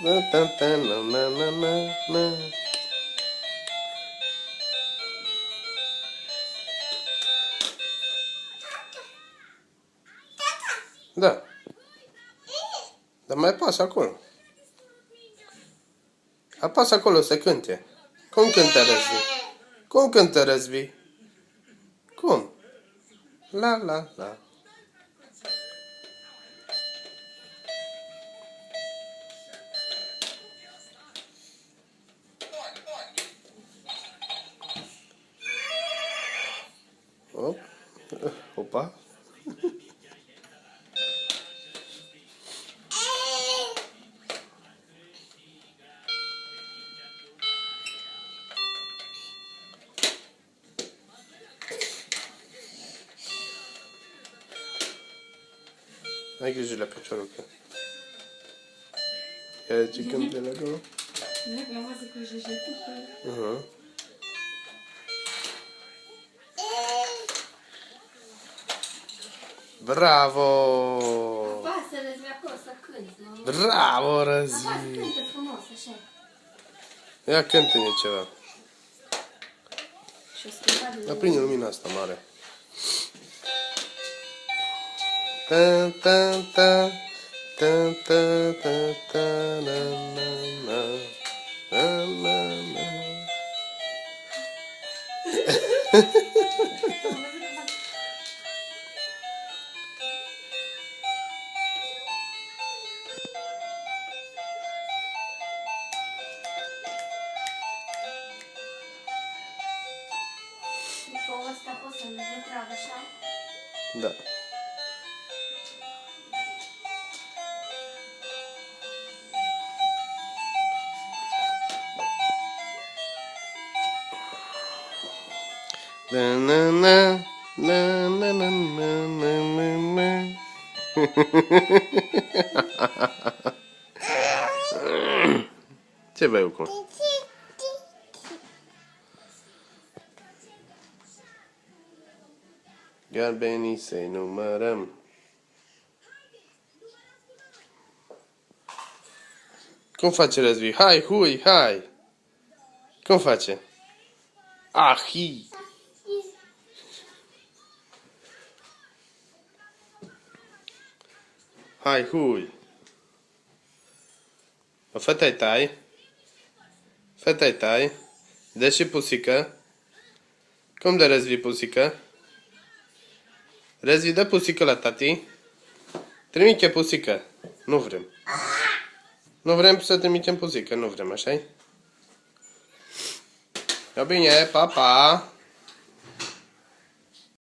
Da. Dar mai apasă acolo. Apasă acolo să cânte. Cum cântă Răzvi? Cum cântă Răzvi? Cum? La, la, la. Op. Opa. Ai grijă la piciorul că... Ia ce cântă la acolo? Nu, am văzut că și jetul. Bravo! Apasă, Răzvi, acolo să cânti, mă. Bravo, Răzvi! Apasă, cântă frumos, așa. Ia cântă-ne ceva. Și-o schimbat de... Aprinde lumina asta mare. Ta ta ta ta ta ta ta na na na na na na. După ăsta poți să ne retrag așa? Da. Na na na na na na na na na. Ce vai acum? Galbenii să-i numărăm. Cum face Răzvi? Hai, hui, hai! Cum face? Ahi! Hai, hui! O fătă-i tai? Fătă-i tai? Dă și pusică. Cum dă Răzvi pusică? Răzvi, dă pusică la tati. Trimite pusică. Nu vrem. Nu vrem să trimitem pusică, nu vrem, așa-i? Bine, pa, pa!